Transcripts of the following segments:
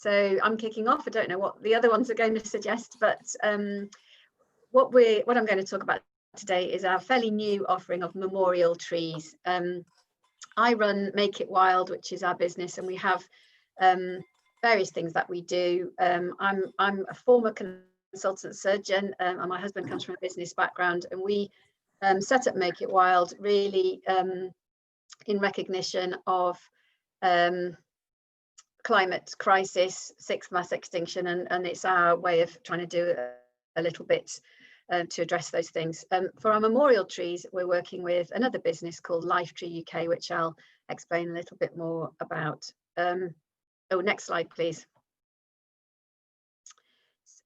So I'm kicking off. I don't know what the other ones are going to suggest, but what I'm going to talk about today is our fairly new offering of memorial trees. I run Make It Wild, which is our business, and we have various things that we do. I'm a former consultant surgeon, and my husband comes from a business background, and we set up Make It Wild really in recognition of climate crisis, sixth mass extinction, and it's our way of trying to do a little bit to address those things. For our memorial trees, we're working with another business called Lifetree UK, which I'll explain a little bit more about. Oh, next slide, please.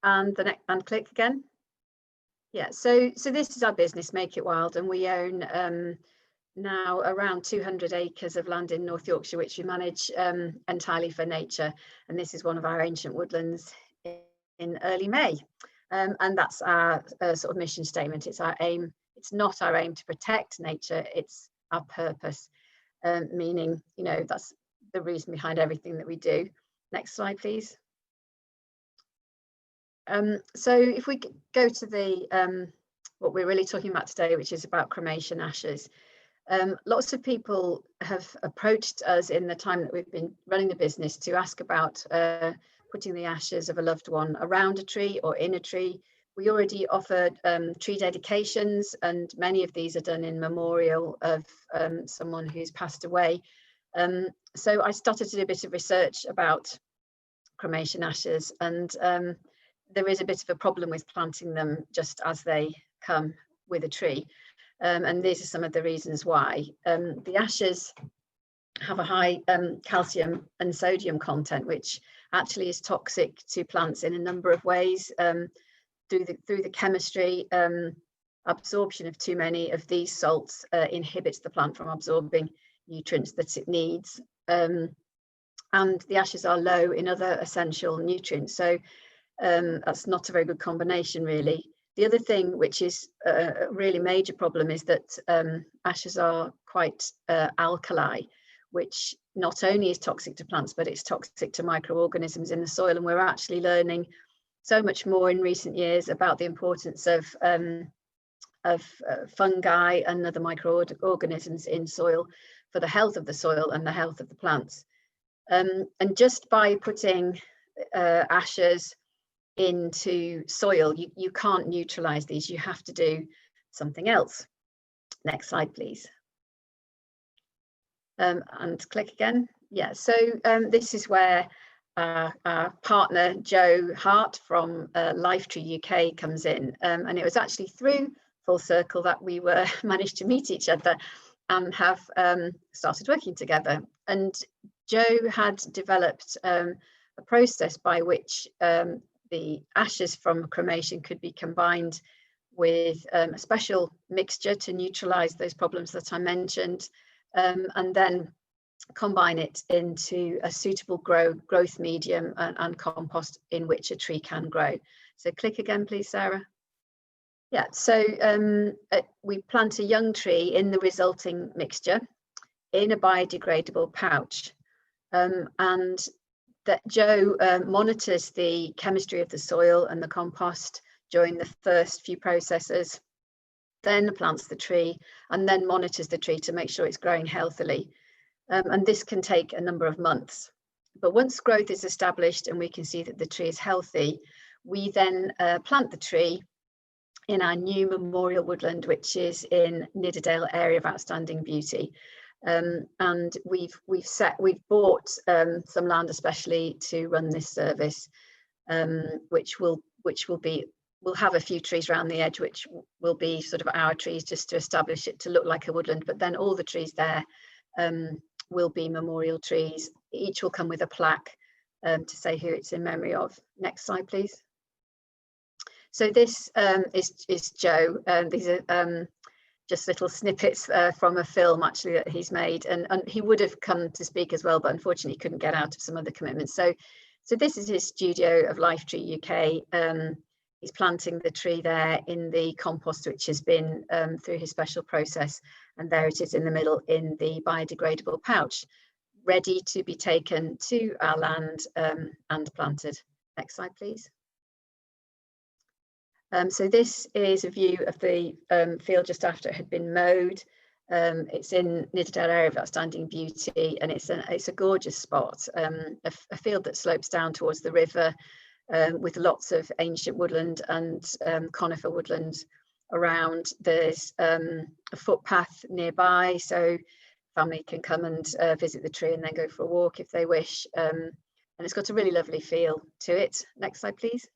And the next, and click again. Yeah, so this is our business, Make It Wild, and we own now around 200 acres of land in North Yorkshire, which we manage entirely for nature. And this is one of our ancient woodlands in early May. And that's our sort of mission statement. It's our aim. It's not our aim to protect nature. It's our purpose, meaning, you know, that's the reason behind everything that we do. Next slide, please. So if we go to the what we're really talking about today, which is about cremation ashes. Lots of people have approached us in the time that we've been running the business to ask about putting the ashes of a loved one around a tree or in a tree. We already offer tree dedications, and many of these are done in memorial of someone who's passed away. So I started to do a bit of research about cremation ashes, and there is a bit of a problem with planting them just as they come with a tree. And these are some of the reasons why. The ashes have a high calcium and sodium content, which actually is toxic to plants in a number of ways. Through the chemistry, absorption of too many of these salts inhibits the plant from absorbing nutrients that it needs. And the ashes are low in other essential nutrients. So that's not a very good combination, really. The other thing, which is a really major problem, is that ashes are quite alkali, which not only is toxic to plants, but it's toxic to microorganisms in the soil. And we're actually learning so much more in recent years about the importance of fungi and other microorganisms in soil for the health of the soil and the health of the plants. And just by putting ashes into soil, you can't neutralize these. You have to do something else. Next slide, please. And click again. Yeah, so this is where our partner Joe Hart from Lifetree UK comes in, and it was actually through Full Circle that we were managed to meet each other and have started working together. And Joe had developed a process by which the ashes from cremation could be combined with a special mixture to neutralize those problems that I mentioned, and then combine it into a suitable growth medium and compost in which a tree can grow. So click again, please, Sarah. Yeah, so we plant a young tree in the resulting mixture in a biodegradable pouch, and that Joe monitors the chemistry of the soil and the compost during the first few processes, then plants the tree, and then monitors the tree to make sure it's growing healthily. And this can take a number of months. But once growth is established and we can see that the tree is healthy, we then plant the tree in our new memorial woodland, which is in Nidderdale Area of Outstanding Beauty. And we've bought some land especially to run this service, we'll have a few trees around the edge, which will be sort of our trees just to establish it to look like a woodland. But then all the trees there will be memorial trees. Each will come with a plaque to say who it's in memory of. Next slide, please. So this is Joe. These are just little snippets from a film actually that he's made, and he would have come to speak as well, but unfortunately he couldn't get out of some other commitments. So this is his studio of Lifetree UK. He's planting the tree there in the compost, which has been through his special process, and there it is in the middle in the biodegradable pouch. ready to be taken to our land and planted. Next slide, please. So this is a view of the field just after it had been mowed. It's in Nidderdale area of outstanding beauty, and it's a gorgeous spot, a field that slopes down towards the river, with lots of ancient woodland and conifer woodland around. There's a footpath nearby, so family can come and visit the tree and then go for a walk if they wish. And it's got a really lovely feel to it. Next slide, please.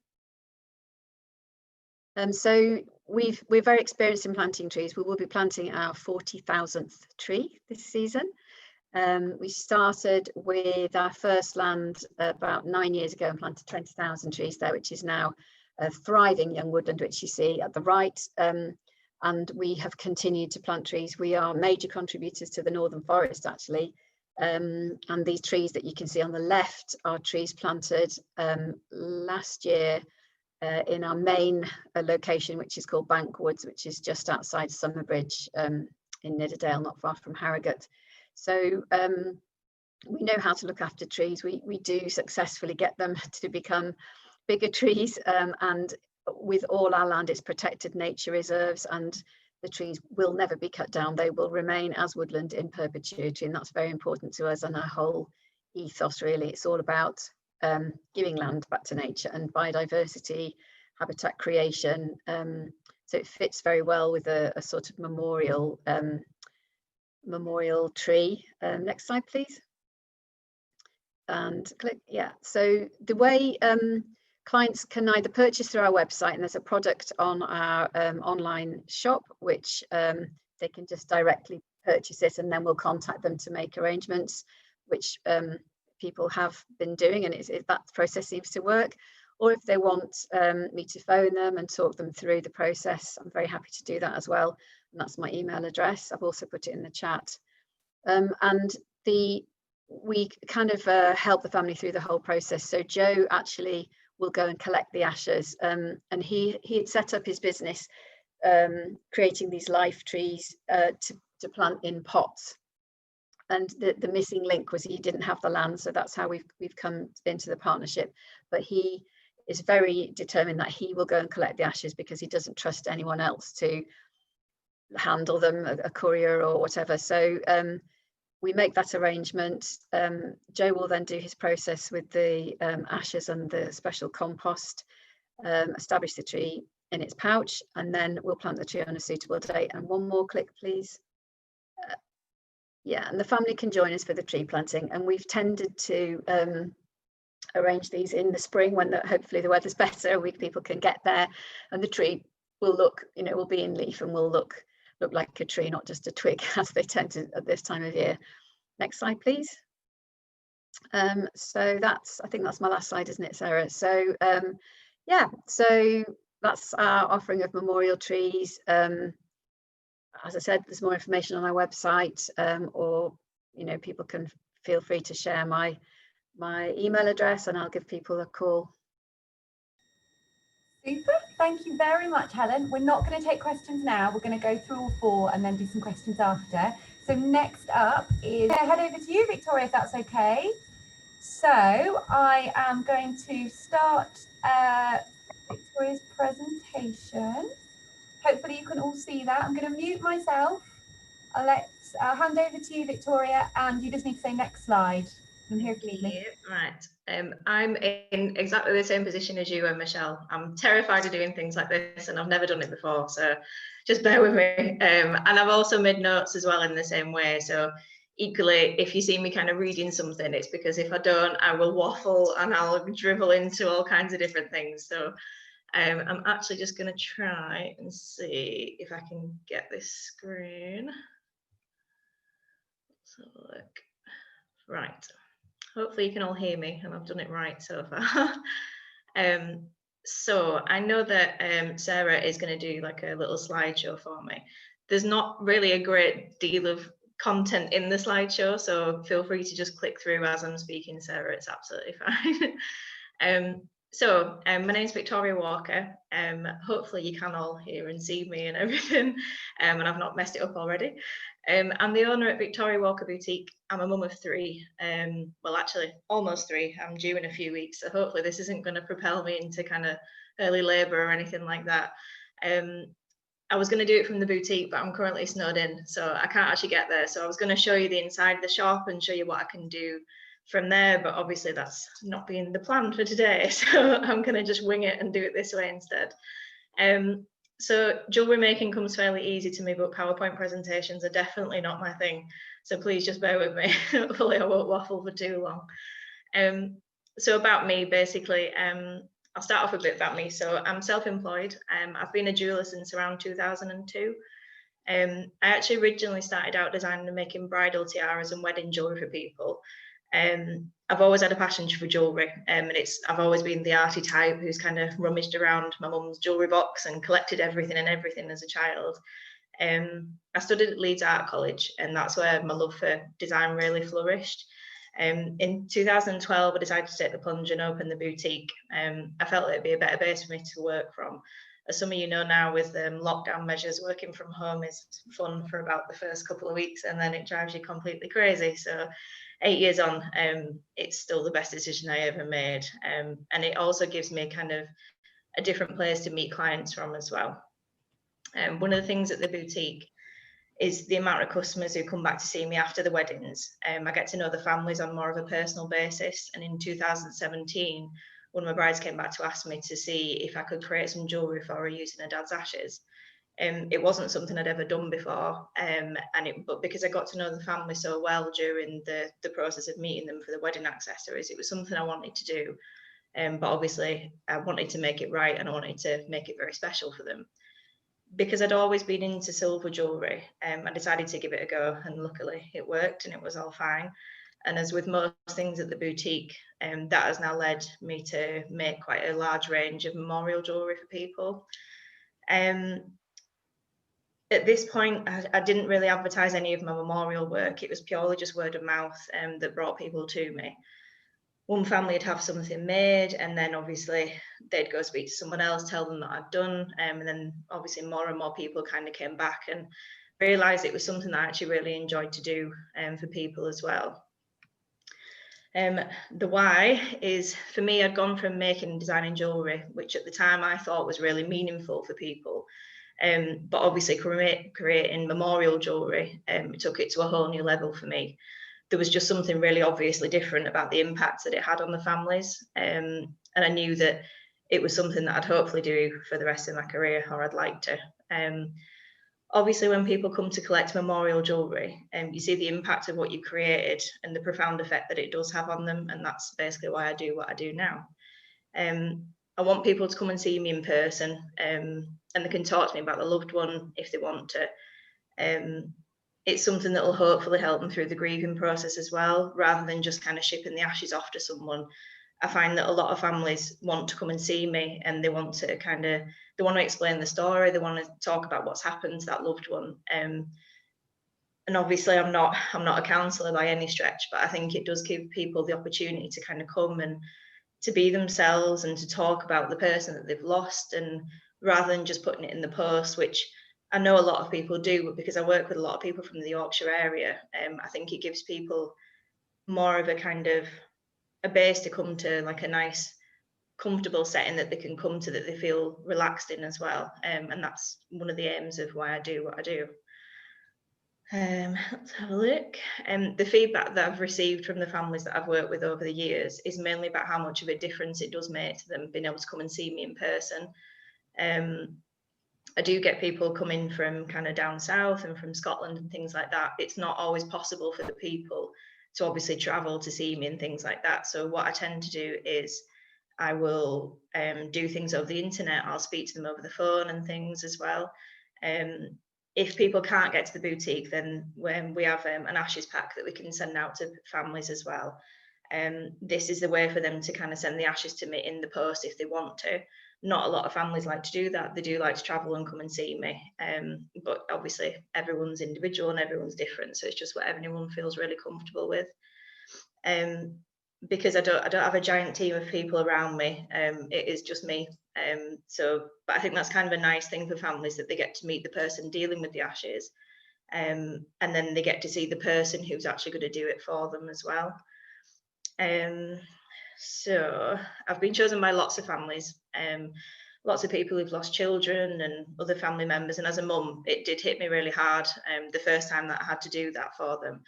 So we're very experienced in planting trees. We will be planting our 40,000th tree this season. We started with our first land about 9 years ago and planted 20,000 trees there, which is now a thriving young woodland, which you see at the right. And we have continued to plant trees. We are major contributors to the Northern Forest, actually. And these trees that you can see on the left are trees planted last year in our main location, which is called Bankwoods, which is just outside Summerbridge in Nidderdale, not far from Harrogate. So we know how to look after trees. We do successfully get them to become bigger trees, and with all our land, it's protected nature reserves, and the trees will never be cut down. They will remain as woodland in perpetuity, and that's very important to us and our whole ethos, really. It's all about giving land back to nature and biodiversity, habitat creation. So it fits very well with a sort of memorial tree. Next slide, please. And click, yeah. So the way clients can either purchase through our website, and there's a product on our online shop, which they can just directly purchase it, and then we'll contact them to make arrangements, which people have been doing, and that process seems to work. Or if they want me to phone them and talk them through the process, I'm very happy to do that as well. And that's my email address. I've also put it in the chat. And we kind of help the family through the whole process. So Joe actually will go and collect the ashes, and he had set up his business creating these life trees to plant in pots. And the missing link was he didn't have the land, so that's how we've come into the partnership. But he is very determined that he will go and collect the ashes because he doesn't trust anyone else to handle them, a courier or whatever. So we make that arrangement. Joe will then do his process with the ashes and the special compost, establish the tree in its pouch, and then we'll plant the tree on a suitable date. And one more click, please. Yeah, and the family can join us for the tree planting, and we've tended to arrange these in the spring when hopefully the weather's better, people can get there, and the tree will look, will be in leaf and will look like a tree, not just a twig, as they tend to at this time of year. Next slide, please. So I think that's my last slide, isn't it, Sarah? So yeah, so that's our offering of memorial trees. As I said, there's more information on our website, or people can feel free to share my email address and I'll give people a call. Super, thank you very much, Helen. We're not going to take questions now. We're going to go through all four and then do some questions after. So next up is head over to you, Victoria, if that's okay. So I am going to start Victoria's presentation. Hopefully you can all see that. I'm going to mute myself. I'll hand over to you, Victoria, and you just need to say next slide. I'm here clearly. Right. I'm in exactly the same position as you and Michelle. I'm terrified of doing things like this, and I've never done it before, so just bear with me. And I've also made notes as well in the same way. So equally, if you see me kind of reading something, it's because if I don't, I will waffle and I'll drivel into all kinds of different things. So I'm actually just going to try and see if I can get this screen. Let's have a look. Right. Hopefully you can all hear me and I've done it right so far. So I know that Sarah is going to do like a little slideshow for me. There's not really a great deal of content in the slideshow, so feel free to just click through as I'm speaking, Sarah. It's absolutely fine. My name's Victoria Walker. Hopefully you can all hear and see me and everything, and I've not messed it up already. I'm the owner at Victoria Walker Boutique. I'm a mum of 3. Well, actually, almost 3. I'm due in a few weeks, so hopefully this isn't going to propel me into kind of early labour or anything like that. I was going to do it from the boutique, but I'm currently snowed in, so I can't actually get there. So I was going to show you the inside of the shop and show you what I can do from there, but obviously that's not been the plan for today. So I'm going to just wing it and do it this way instead. So jewellery making comes fairly easy to me, but PowerPoint presentations are definitely not my thing. So please just bear with me. Hopefully I won't waffle for too long. So about me, basically, I'll start off with a bit about me. So I'm self-employed. I've been a jeweller since around 2002. I actually originally started out designing and making bridal tiaras and wedding jewellery for people. I've always had a passion for jewellery, and I've always been the arty type who's kind of rummaged around my mum's jewellery box and collected everything as a child. I studied at Leeds Art College, and that's where my love for design really flourished. In 2012, I decided to take the plunge and open the boutique. I felt it'd be a better base for me to work from. As some of you know now, with lockdown measures, working from home is fun for about the first couple of weeks, and then it drives you completely crazy. So 8 years on, it's still the best decision I ever made. And it also gives me kind of a different place to meet clients from as well. One of the things at the boutique is the amount of customers who come back to see me after the weddings. I get to know the families on more of a personal basis. And in 2017, one of my brides came back to ask me to see if I could create some jewellery for her using her dad's ashes. It wasn't something I'd ever done before, but because I got to know the family so well during the process of meeting them for the wedding accessories, it was something I wanted to do. But obviously, I wanted to make it right, and I wanted to make it very special for them. Because I'd always been into silver jewellery, I decided to give it a go, and luckily it worked and it was all fine. And as with most things at the boutique, that has now led me to make quite a large range of memorial jewellery for people. At this point, I didn't really advertise any of my memorial work. It was purely just word of mouth that brought people to me. One family would have something made, and then obviously they'd go speak to someone else, tell them that I'd done, and then obviously more and more people kind of came back and realised it was something that I actually really enjoyed to do for people as well. The why is, for me, I'd gone from making and designing jewellery, which at the time I thought was really meaningful for people, but obviously creating memorial jewellery took it to a whole new level for me. There was just something really obviously different about the impact that it had on the families, and I knew that it was something that I'd hopefully do for the rest of my career, or I'd like to. Obviously, when people come to collect memorial jewellery, you see the impact of what you created and the profound effect that it does have on them, and that's basically why I do what I do now. I want people to come and see me in person, and they can talk to me about the loved one if they want to. It's something that will hopefully help them through the grieving process as well, rather than just kind of shipping the ashes off to someone. I find that a lot of families want to come and see me, and they want to explain the story, they want to talk about what's happened to that loved one. And obviously I'm not a counsellor by any stretch, but I think it does give people the opportunity to kind of come and to be themselves and to talk about the person that they've lost, and rather than just putting it in the post, which I know a lot of people do, but because I work with a lot of people from the Yorkshire area, I think it gives people more of a kind of a base to come to, like a nice, comfortable setting that they can come to, that they feel relaxed in as well. And that's one of the aims of why I do what I do. Let's have a look. The feedback that I've received from the families that I've worked with over the years is mainly about how much of a difference it does make to them being able to come and see me in person. I do get people coming from kind of down south and from Scotland and things like that. It's not always possible for the people to obviously travel to see me and things like that. So what I tend to do is I will do things over the internet. I'll speak to them over the phone and things as well. If people can't get to the boutique, then when we have an ashes pack that we can send out to families as well. This is the way for them to kind of send the ashes to me in the post if they want to. Not a lot of families like to do that. They do like to travel and come and see me. But obviously everyone's individual and everyone's different. So it's just what everyone feels really comfortable with. because I don't have a giant team of people around me. It is just me. But I think that's kind of a nice thing for families, that they get to meet the person dealing with the ashes, and then they get to see the person who's actually going to do it for them as well. So I've been chosen by lots of families, lots of people who've lost children and other family members. And as a mum, it did hit me really hard the first time that I had to do that for them.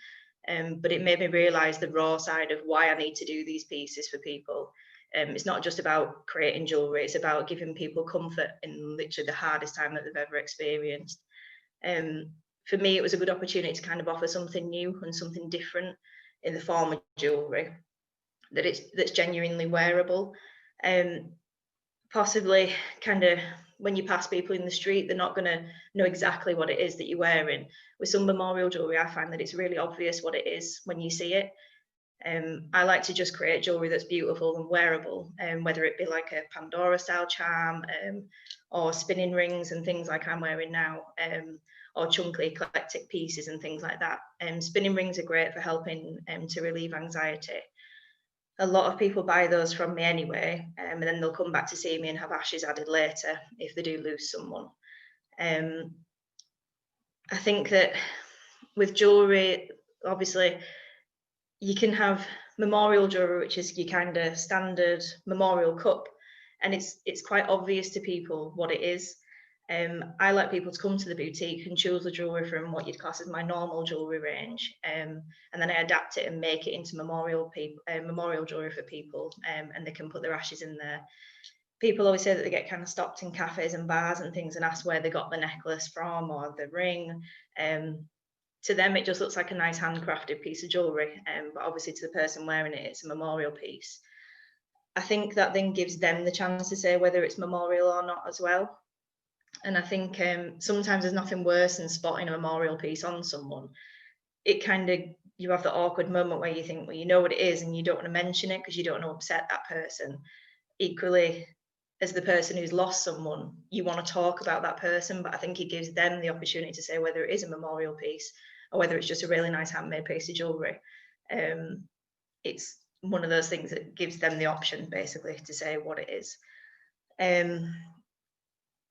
But it made me realise the raw side of why I need to do these pieces for people. It's not just about creating jewellery, it's about giving people comfort in literally the hardest time that they've ever experienced. For me, it was a good opportunity to kind of offer something new and something different in the form of jewellery that's genuinely wearable. Possibly kind of when you pass people in the street, they're not going to know exactly what it is that you're wearing. With some memorial jewellery, I find that it's really obvious what it is when you see it. I like to just create jewellery that's beautiful and wearable, whether it be like a Pandora style charm, or spinning rings and things like I'm wearing now, or chunky eclectic pieces and things like that. Spinning rings are great for helping to relieve anxiety. A lot of people buy those from me anyway, and then they'll come back to see me and have ashes added later if they do lose someone. I think that with jewellery, obviously, you can have memorial jewellery, which is your kind of standard memorial cup, and it's quite obvious to people what it is. I like people to come to the boutique and choose the jewellery from what you'd class as my normal jewellery range, and then I adapt it and make it into memorial jewellery for people, and they can put their ashes in there. People always say that they get kind of stopped in cafes and bars and things and ask where they got the necklace from or the ring. To them, it just looks like a nice handcrafted piece of jewellery, but obviously to the person wearing it, it's a memorial piece. I think that then gives them the chance to say whether it's memorial or not as well. And I think sometimes there's nothing worse than spotting a memorial piece on someone. It kind of, you have the awkward moment where you think, well, you know what it is and you don't want to mention it because you don't want to upset that person. Equally, as the person who's lost someone, you want to talk about that person, but I think it gives them the opportunity to say whether it is a memorial piece or whether it's just a really nice handmade piece of jewellery. It's one of those things that gives them the option, basically, to say what it is.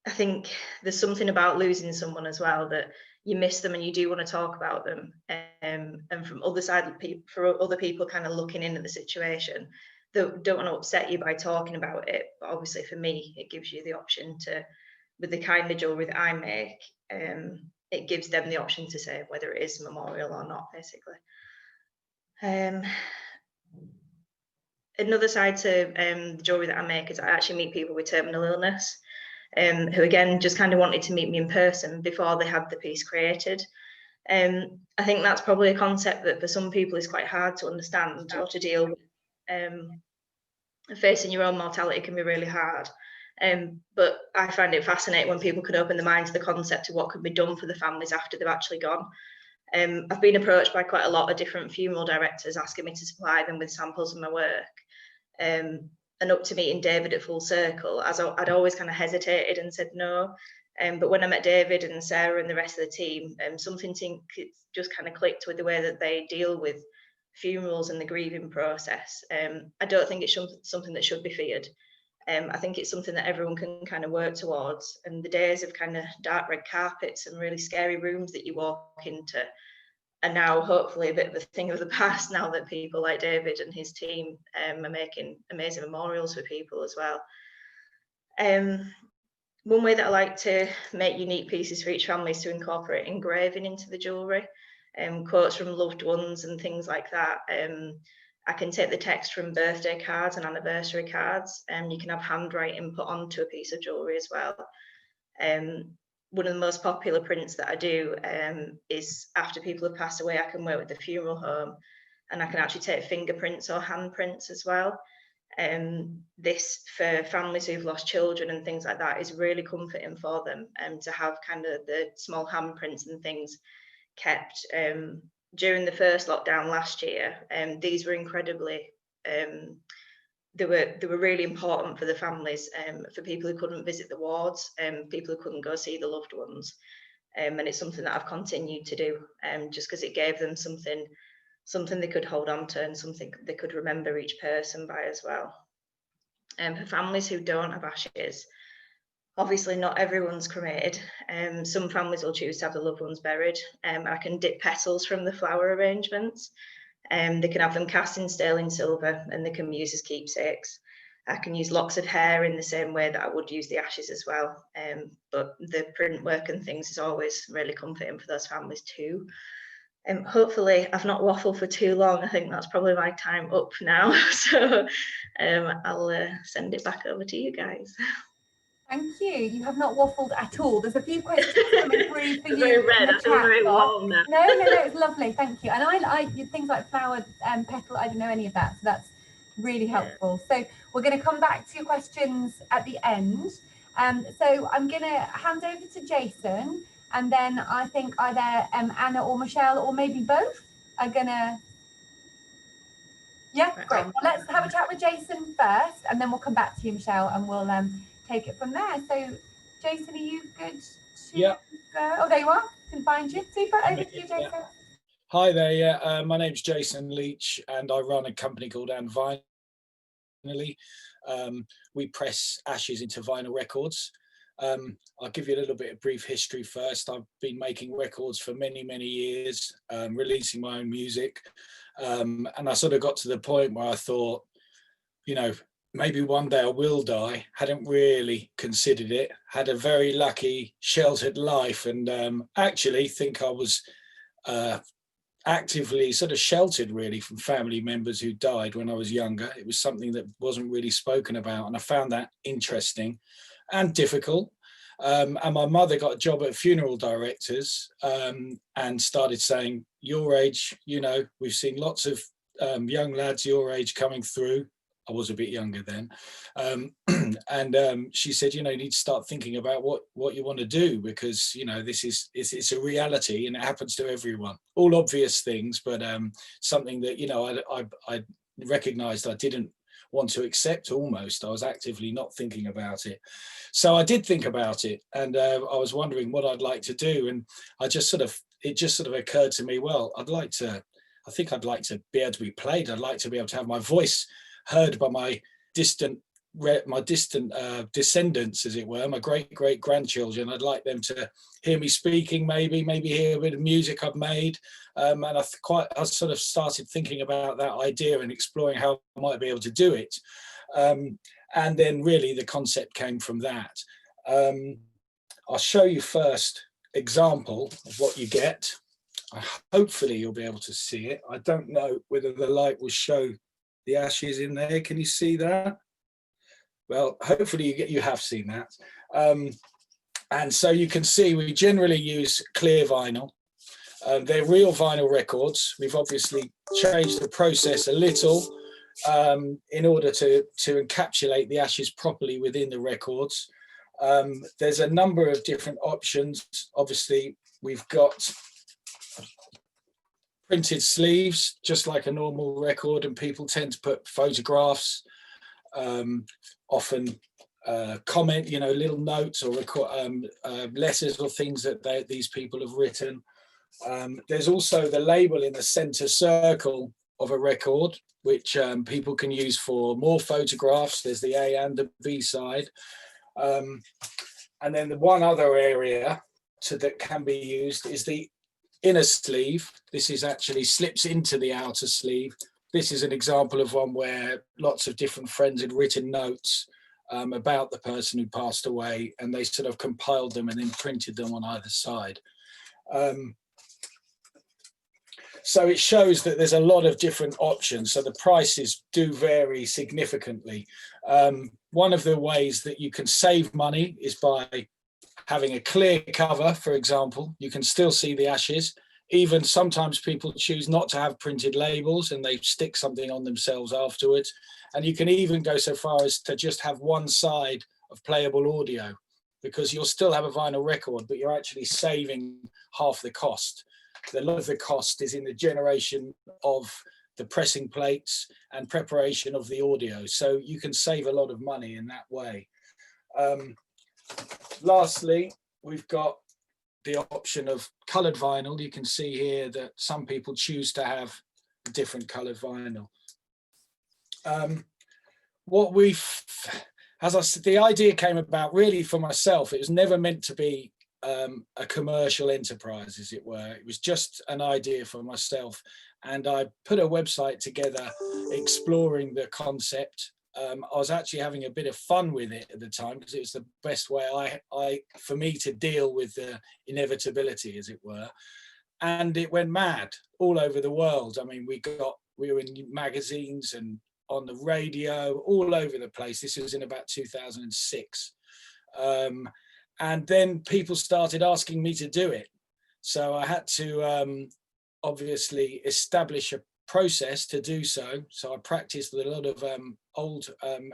I think there's something about losing someone as well, that you miss them and you do want to talk about them. And from other side, for other people kind of looking in at the situation, they don't want to upset you by talking about it. But obviously for me, it gives you the option to, with the kind of jewellery that I make, it gives them the option to say whether it is memorial or not, basically. Another side to the jewellery that I make is I actually meet people with terminal illness, who again just kind of wanted to meet me in person before they had the piece created. I think that's probably a concept that for some people is quite hard to understand or to deal with. Facing your own mortality can be really hard. But I find it fascinating when people can open their mind to the concept of what could be done for the families after they've actually gone. I've been approached by quite a lot of different funeral directors asking me to supply them with samples of my work. And up to meeting David at Full Circle, as I'd always kind of hesitated and said no. But when I met David and Sarah and the rest of the team, something just kind of clicked with the way that they deal with funerals and the grieving process. I don't think it's something that should be feared. I think it's something that everyone can kind of work towards. And the days of kind of dark red carpets and really scary rooms that you walk into are now hopefully a bit of a thing of the past, now that people like David and his team are making amazing memorials for people as well. One way that I like to make unique pieces for each family is to incorporate engraving into the jewellery, quotes from loved ones and things like that. I can take the text from birthday cards and anniversary cards, and you can have handwriting put onto a piece of jewellery as well. One of the most popular prints that I do is after people have passed away, I can work with the funeral home and I can actually take fingerprints or handprints as well. This, for families who've lost children and things like that, is really comforting for them, to have kind of the small handprints and things kept. During the first lockdown last year, these were incredibly, they were really important for the families, for people who couldn't visit the wards, people who couldn't go see the loved ones. And it's something that I've continued to do, just because it gave them something something they could hold on to and something they could remember each person by as well. And for families who don't have ashes, obviously not everyone's cremated. Some families will choose to have the loved ones buried. I can dip petals from the flower arrangements. They can have them cast in sterling silver and they can be used as keepsakes. I can use locks of hair in the same way that I would use the ashes as well. But the print work and things is always really comforting for those families too. Hopefully I've not waffled for too long. I think that's probably my time up now. So I'll send it back over to you guys. Thank you. You have not waffled at all. There's a few questions coming through for It's you. very red. In the I feel chat very box. warm now. No, it's lovely. Thank you. And I things like flower petal, I don't know any of that. So that's really helpful. So we're going to come back to your questions at the end. So I'm going to hand over to Jason, and then I think either Anna or Michelle, or maybe both, are going to... Yeah, great. Well, let's have a chat with Jason first, and then we'll come back to you, Michelle, and we'll take it from there. So, Jason, are you good to go? Oh, there you are. Can find you. Super. Over to you, Jason. Yeah. Hi there. Yeah, my name's Jason Leach, and I run a company called Untitled. We press ashes into vinyl records. I'll give you a little bit of brief history first. I've been making records for many, many years, releasing my own music. And I sort of got to the point where I thought, you know, maybe one day I will die. Hadn't really considered it. Had a very lucky, sheltered life, and actually think I was actively sort of sheltered really from family members who died when I was younger. It was something that wasn't really spoken about, and I found that interesting and difficult. And my mother got a job at funeral directors, and started saying, your age, you know, we've seen lots of young lads your age coming through. I was a bit younger then. And she said, you know, you need to start thinking about what you want to do, because, you know, it's a reality and it happens to everyone. All obvious things, but something that, you know, I recognized I didn't want to accept almost. I was actively not thinking about it. So I did think about it, and I was wondering what I'd like to do. And it just sort of occurred to me, well, I think I'd like to be able to be played. I'd like to be able to have my voice heard by my distant descendants, as it were, my great grandchildren. I'd like them to hear me speaking, maybe hear a bit of music I've made. And I sort of started thinking about that idea and exploring how I might be able to do it. And then really the concept came from that. I'll show you first example of what you get. Hopefully you'll be able to see it. I don't know whether the light will show the ashes in there. Can you see that? Well, hopefully you have seen that. And so you can see we generally use clear vinyl. They're real vinyl records. We've obviously changed the process a little in order to encapsulate the ashes properly within the records. There's a number of different options. Obviously, we've got printed sleeves, just like a normal record, and people tend to put photographs, often comment, you know, little notes or letters or things that these people have written. There's also the label in the center circle of a record, which people can use for more photographs. There's the A and the B side. And then the one other area that can be used is the inner sleeve. This is actually slips into the outer sleeve. This is an example of one where lots of different friends had written notes about the person who passed away, and they sort of compiled them and then printed them on either side. So it shows that there's a lot of different options. So the prices do vary significantly. One of the ways that you can save money is by having a clear cover, for example. You can still see the ashes. Even sometimes people choose not to have printed labels and they stick something on themselves afterwards. And you can even go so far as to just have one side of playable audio, because you'll still have a vinyl record, but you're actually saving half the cost. A lot of the cost is in the generation of the pressing plates and preparation of the audio. So you can save a lot of money in that way. Lastly, we've got the option of coloured vinyl. You can see here that some people choose to have different coloured vinyl. What we've, as I said, the idea came about really for myself. It was never meant to be a commercial enterprise, as it were. It was just an idea for myself, and I put a website together exploring the concept. I was actually having a bit of fun with it at the time because it was the best way for me to deal with the inevitability, as it were. And it went mad all over the world. I mean, we were in magazines and on the radio, all over the place. This was in about 2006. And then people started asking me to do it. So I had to obviously establish a process to do so. So I practiced with a lot of old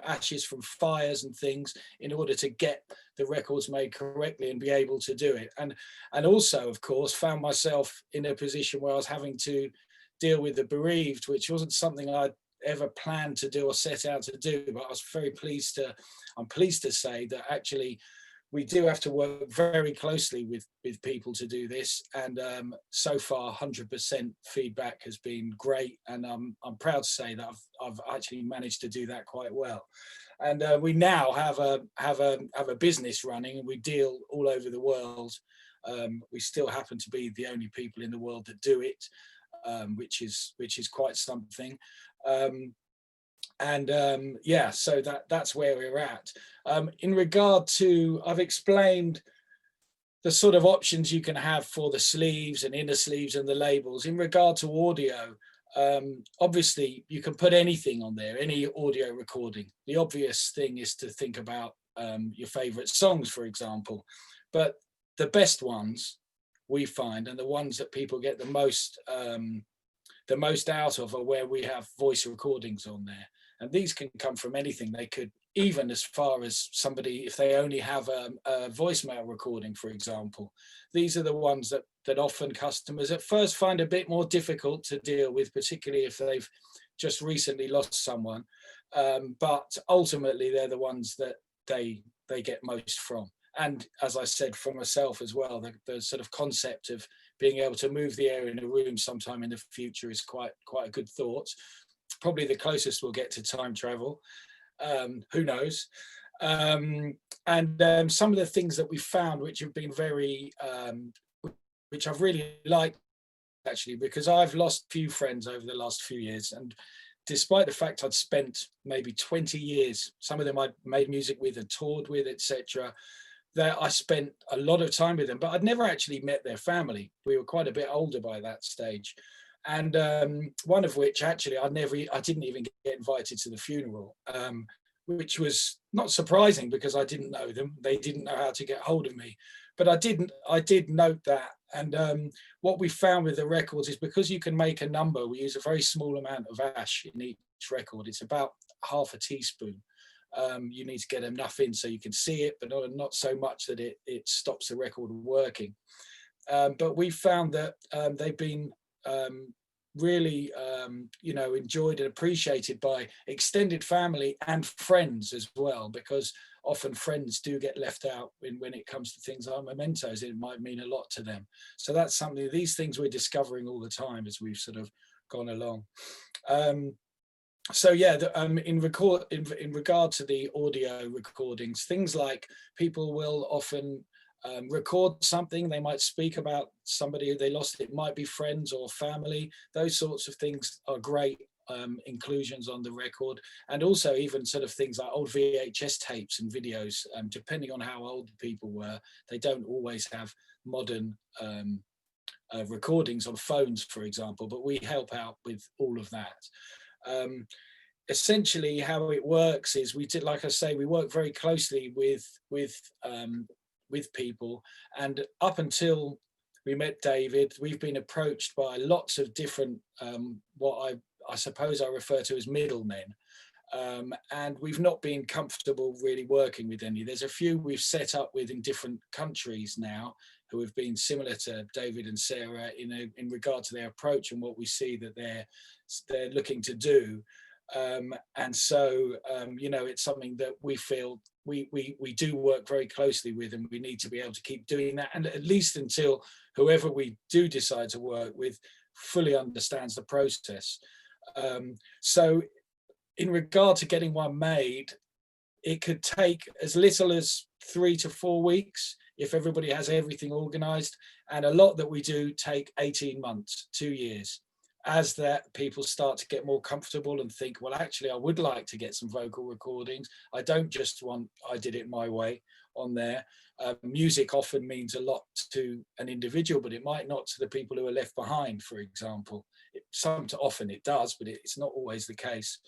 ashes from fires and things in order to get the records made correctly and be able to do it. And also, of course, found myself in a position where I was having to deal with the bereaved, which wasn't something I'd ever planned to do or set out to do. But I was I'm pleased to say that actually we do have to work very closely with people to do this, and so far 100% feedback has been great, and I'm proud to say that I've actually managed to do that quite well. And we now have a business running, and we deal all over the world. We still happen to be the only people in the world that do it, which is quite something. Yeah, so that's where we're at. In regard to, I've explained the sort of options you can have for the sleeves and inner sleeves and the labels. In regard to audio, obviously you can put anything on there, any audio recording. The obvious thing is to think about your favorite songs, for example, but the best ones we find, and the ones that people get the most out of, are where we have voice recordings on there. And these can come from anything. They could even as far as somebody, if they only have a voicemail recording, for example. These are the ones that often customers at first find a bit more difficult to deal with, particularly if they've just recently lost someone. But ultimately, they're the ones that they get most from. And as I said, for myself as well, the sort of concept of being able to move the air in a room sometime in the future is quite a good thought. Probably the closest we'll get to time travel. Who knows? And some of the things that we found, which have been very, which I've really liked, actually, because I've lost a few friends over the last few years, and despite the fact I'd spent maybe 20 years, some of them I'd made music with and toured with, etc., that I spent a lot of time with them, but I'd never actually met their family. We were quite a bit older by that stage. And one of which actually I didn't even get invited to the funeral, which was not surprising because I didn't know them. They didn't know how to get hold of me, but I did note that. And what we found with the records is, because you can make a number, we use a very small amount of ash in each record. It's about half a teaspoon. You need to get enough in so you can see it, but not so much that it stops the record working. But we found that they've been really enjoyed and appreciated by extended family and friends as well, because often friends do get left out when it comes to things like mementos. It might mean a lot to them. So that's something, these things we're discovering all the time as we've sort of gone along. So yeah, in regard to the audio recordings, things like people will often record something, they might speak about somebody they lost. It might be friends or family. Those sorts of things are great inclusions on the record. And also even sort of things like old VHS tapes and videos, depending on how old people were, they don't always have modern recordings on phones, for example, but we help out with all of that. Essentially how it works is like I say, we work very closely with people, and up until we met David, we've been approached by lots of different what I suppose I refer to as middlemen, and we've not been comfortable really working with any. There's a few we've set up with in different countries now who have been similar to David and Sarah in regard to their approach and what we see that they're looking to do. And so it's something that we feel we do work very closely with, and we need to be able to keep doing that, and at least until whoever we do decide to work with fully understands the process. So in regard to getting one made, it could take as little as 3 to 4 weeks if everybody has everything organized, and a lot that we do take 18 months, 2 years, as that people start to get more comfortable and think, well, actually I would like to get some vocal recordings. I don't just want I did it my way on there. Music often means a lot to an individual, but it might not to the people who are left behind, for example. Often it does, but it's not always the case.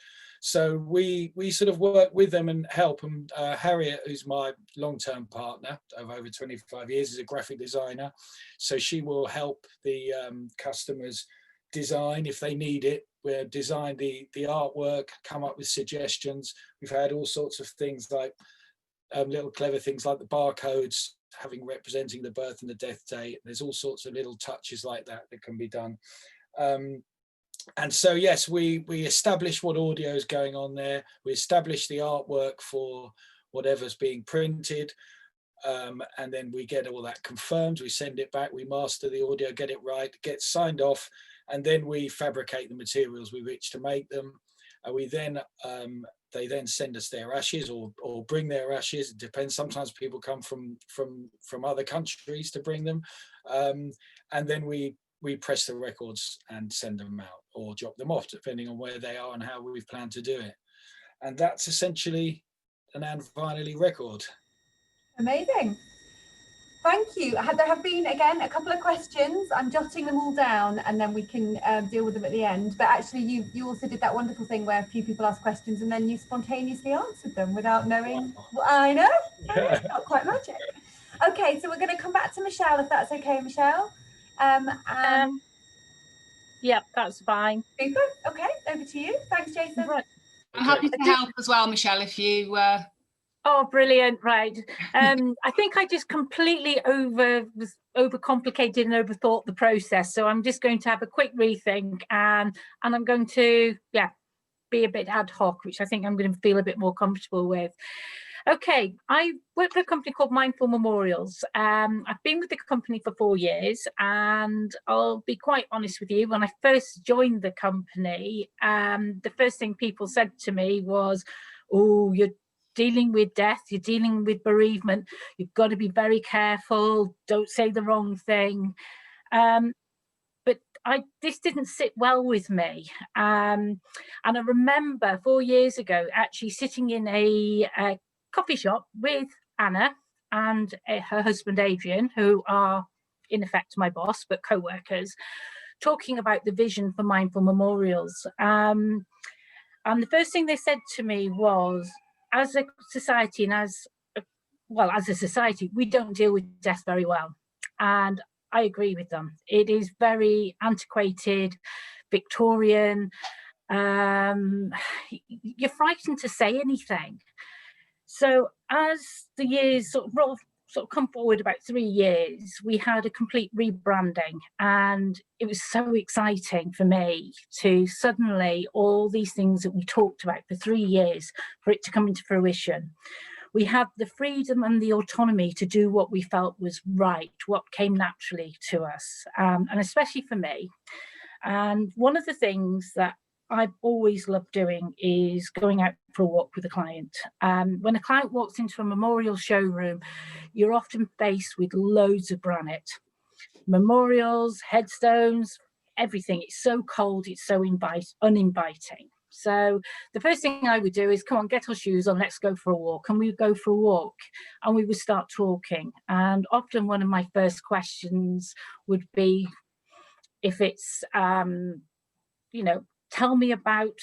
So we sort of work with them and help them. Harriet, who's my long-term partner of over 25 years, is a graphic designer. So she will help the customers design if they need it. We'll design the artwork, come up with suggestions. We've had all sorts of things like little clever things like the barcodes representing the birth and the death date. There's all sorts of little touches like that that can be done. And so, yes, we establish what audio is going on there. We establish the artwork for whatever's being printed. And then we get all that confirmed. We send it back, we master the audio, get it right, get signed off. And then we fabricate the materials with which to make them. And we then, they then send us their ashes or bring their ashes. It depends. Sometimes people come from other countries to bring them. And then we press the records and send them out or drop them off, depending on where they are and how we've planned to do it. And that's essentially an and finally record. Amazing. Thank you. There have been, again, a couple of questions. I'm jotting them all down and then we can deal with them at the end. But actually, you also did that wonderful thing where a few people asked questions and then you spontaneously answered them without knowing. Well, I know, not quite magic. Okay, so we're going to come back to Michelle, if that's okay, Michelle. Yeah, that's fine. Super. Okay, over to you. Thanks, Jason. Right. I'm happy to help as well, Michelle, if you... Oh, brilliant. Right. I think I just completely overcomplicated and overthought the process. So I'm just going to have a quick rethink and I'm going to, be a bit ad hoc, which I think I'm going to feel a bit more comfortable with. Okay, I work for a company called Mindful Memorials. I've been with the company for 4 years, and I'll be quite honest with you, when I first joined the company, the first thing people said to me was, oh, you're dealing with death, you're dealing with bereavement, you've got to be very careful, don't say the wrong thing. But this didn't sit well with me. And I remember 4 years ago actually sitting in a coffee shop with Anna and her husband Adrian, who are in effect my boss but co-workers, talking about the vision for Mindful Memorials. And the first thing they said to me was, as a society and as a society, we don't deal with death very well. And I agree with them. It is very antiquated, Victorian. You're frightened to say anything. So as the years sort of come forward, about 3 years, we had a complete rebranding, and it was so exciting for me to suddenly, all these things that we talked about for 3 years, for it to come into fruition. We had the freedom and the autonomy to do what we felt was right, what came naturally to us, and especially for me. And one of the things that I've always loved doing is going out for a walk with a client. When a client walks into a memorial showroom, you're often faced with loads of granite, memorials, headstones, everything. It's so cold, it's so uninviting. So the first thing I would do is, come on, get our shoes on, let's go for a walk. And we would go for a walk and we would start talking. And often one of my first questions would be, if it's, tell me about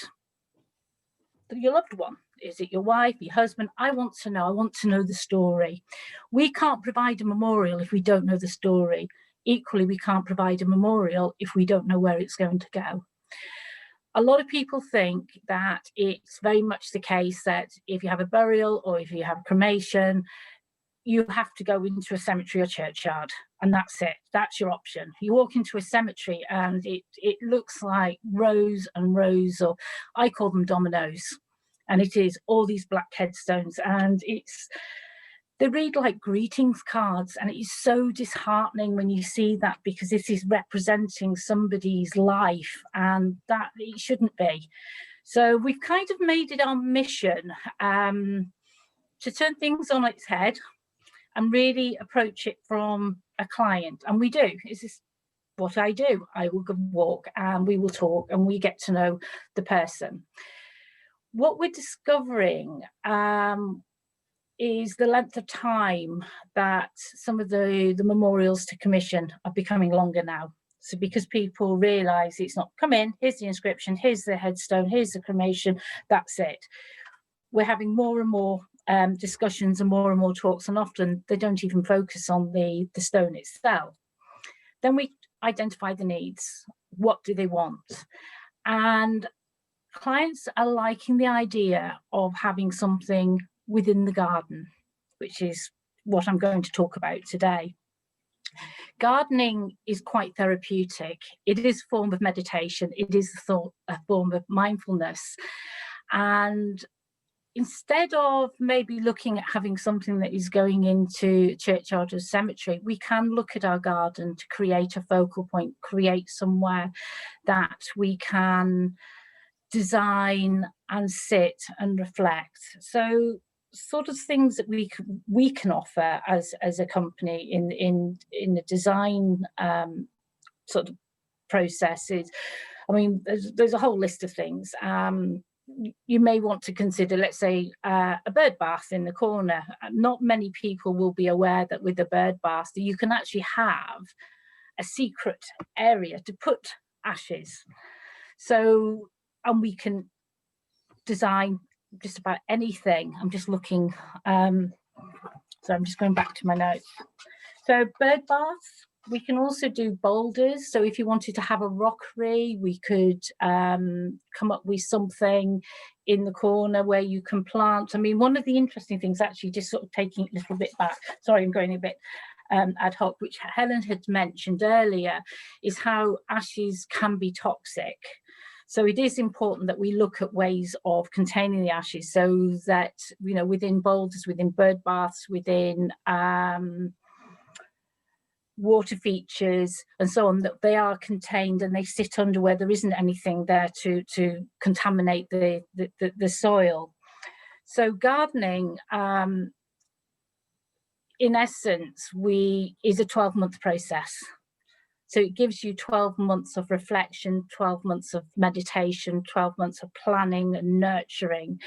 your loved one. Is it your wife, your husband? I want to know the story. We can't provide a memorial if we don't know the story. Equally, we can't provide a memorial if we don't know where it's going to go. A lot of people think that it's very much the case that if you have a burial or if you have cremation, you have to go into a cemetery or churchyard, and that's it. That's your option. You walk into a cemetery and it looks like rows and rows of, I call them dominoes, and it is all these black headstones, and they read like greetings cards, and it is so disheartening when you see that, because this is representing somebody's life and that it shouldn't be. So we've kind of made it our mission to turn things on its head and really approach it from a client. And we do. This is what I do. I will go walk and we will talk and we get to know the person. What we're discovering is the length of time that some of the memorials to commission are becoming longer now. So because people realise it's not come in, here's the inscription, here's the headstone, here's the cremation, that's it. We're having more and more discussions and more talks, and often they don't even focus on the stone itself. Then we identify the needs. What do they want? And clients are liking the idea of having something within the garden, which is what I'm going to talk about today. Gardening is quite therapeutic. It is a form of meditation. It is a form of mindfulness. And instead of maybe looking at having something that is going into churchyard or cemetery, we can look at our garden to create a focal point, create somewhere that we can design and sit and reflect. So sort of things that we can offer as a company in the design sort of processes. I mean, there's a whole list of things. You may want to consider, let's say, a bird bath in the corner. Not many people will be aware that with a bird bath, you can actually have a secret area to put ashes. So, and we can design just about anything. I'm just looking, so I'm just going back to my notes. So bird baths, we can also do boulders. So if you wanted to have a rockery, we could come up with something in the corner where you can plant. I mean, one of the interesting things, actually, just sort of taking it a little bit back, sorry, I'm going a bit ad hoc, which Helen had mentioned earlier, is how ashes can be toxic. So it is important that we look at ways of containing the ashes, so that, you know, within boulders, within bird baths, within water features and so on, that they are contained and they sit under where there isn't anything there to contaminate the soil. So gardening, in essence, is a 12-month process. So it gives you 12 months of reflection, 12 months of meditation, 12 months of planning and nurturing.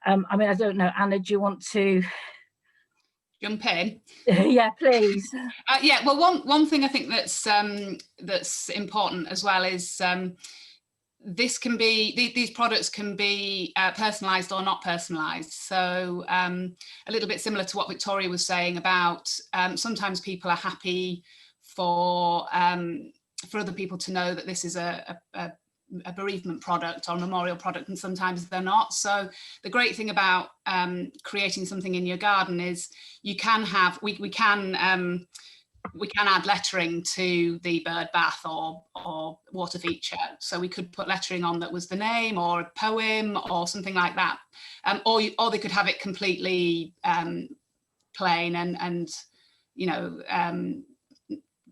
I mean, I don't know, Anna, do you want to jump in? Yeah, please. Yeah, well, one thing I think that's important as well is these products can be personalised or not personalised. So a little bit similar to what Victoria was saying about sometimes people are happy for other people to know that this is a bereavement product or a memorial product, and sometimes they're not. So the great thing about creating something in your garden is you can have, we can add lettering to the bird bath or water feature. So we could put lettering on that was the name or a poem or something like that, or they could have it completely plain and you know,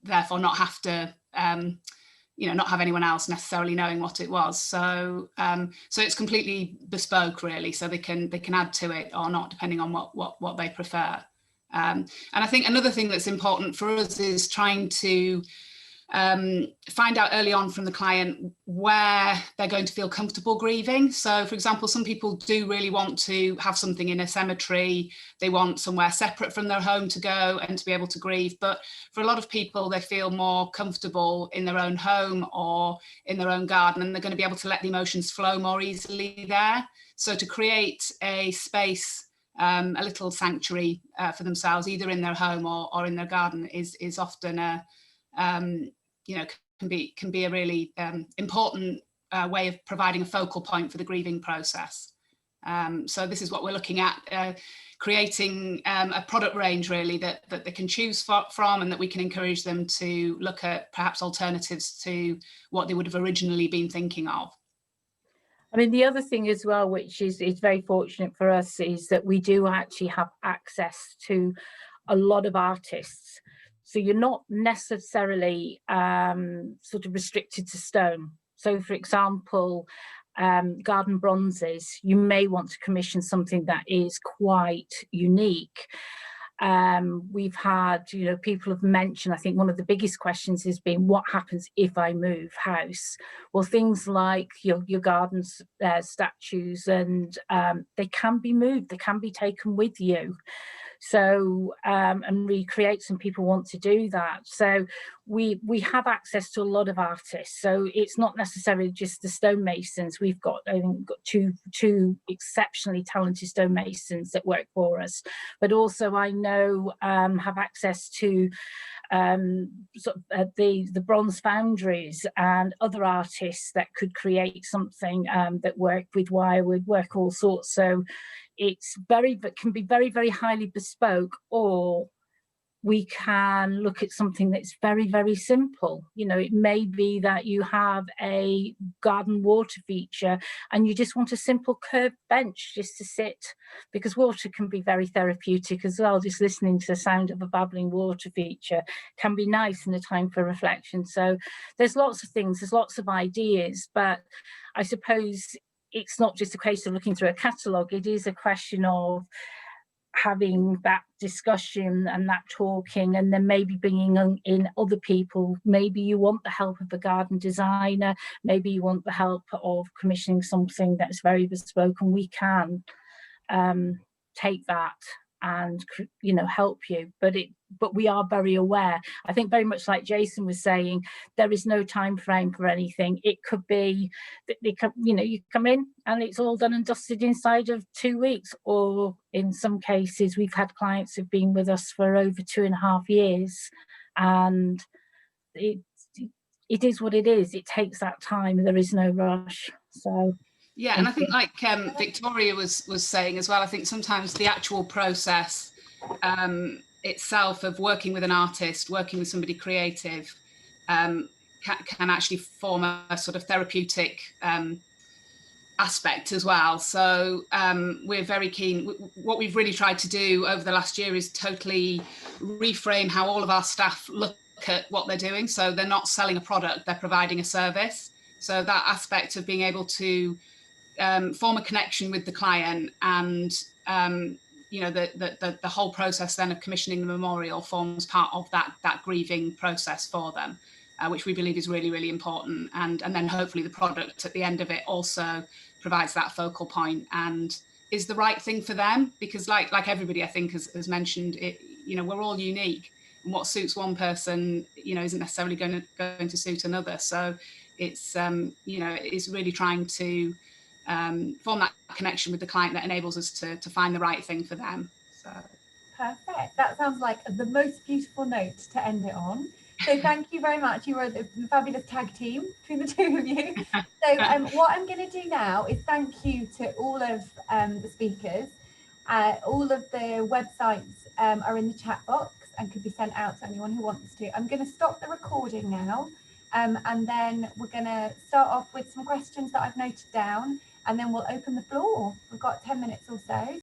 therefore not have to you know, not have anyone else necessarily knowing what it was. So so it's completely bespoke, really, so they can add to it or not, depending on what they prefer. And I think another thing that's important for us is trying to find out early on from the client where they're going to feel comfortable grieving. So, for example, some people do really want to have something in a cemetery. They want somewhere separate from their home to go and to be able to grieve. But for a lot of people, they feel more comfortable in their own home or in their own garden, and they're going to be able to let the emotions flow more easily there. So to create a space, a little sanctuary for themselves, either in their home or in their garden, is often a you know, can be a really important way of providing a focal point for the grieving process. So this is what we're looking at, creating a product range really that they can choose from, and that we can encourage them to look at perhaps alternatives to what they would have originally been thinking of. I mean, the other thing as well, which is very fortunate for us, is that we do actually have access to a lot of artists. So you're not necessarily sort of restricted to stone. So, for example, garden bronzes, you may want to commission something that is quite unique. We've had, people have mentioned, I think one of the biggest questions has been, what happens if I move house? Well, things like your garden statues, and they can be moved, they can be taken with you. So and recreate, some people want to do that. So we have access to a lot of artists. So it's not necessarily just the stonemasons. We've got, I think, two exceptionally talented stonemasons that work for us, but also I know have access to the bronze foundries and other artists that could create something that work with wirewood, work all sorts. So it's can be very, very highly bespoke, or we can look at something that's very, very simple. It may be that you have a garden water feature and you just want a simple curved bench just to sit, because water can be very therapeutic as well. Just listening to the sound of a babbling water feature can be nice in a time for reflection. So there's lots of things, there's lots of ideas, but I suppose it's not just a case of looking through a catalogue. It is a question of having that discussion and that talking, and then maybe bringing in other people. Maybe you want the help of a garden designer, maybe you want the help of commissioning something that's very bespoke, and we can take that and help you. But we are very aware, I think, very much like Jason was saying, there is no time frame for anything. It could be that you come in and it's all done and dusted inside of 2 weeks, or in some cases we've had clients who've been with us for over 2.5 years, and it is what it is. It takes that time, there is no rush. So yeah, and I think, like Victoria was saying as well, I think sometimes the actual process itself of working with an artist, working with somebody creative, can actually form a sort of therapeutic aspect as well. So we're very keen. What we've really tried to do over the last year is totally reframe how all of our staff look at what they're doing. So they're not selling a product, they're providing a service. So that aspect of being able to form a connection with the client, and the whole process then of commissioning the memorial forms part of that grieving process for them, which we believe is really, really important. And then hopefully the product at the end of it also provides that focal point and is the right thing for them, because like everybody, I think, has mentioned, we're all unique, and what suits one person isn't necessarily going to suit another. So it's it's really trying to form that connection with the client that enables us to find the right thing for them. So perfect. That sounds like the most beautiful note to end it on. So thank you very much. You were the fabulous tag team between the two of you. So what I'm going to do now is thank you to all of the speakers. All of the websites are in the chat box and could be sent out to anyone who wants to. I'm going to stop the recording now, and then we're going to start off with some questions that I've noted down, and then we'll open the floor. We've got 10 minutes or so.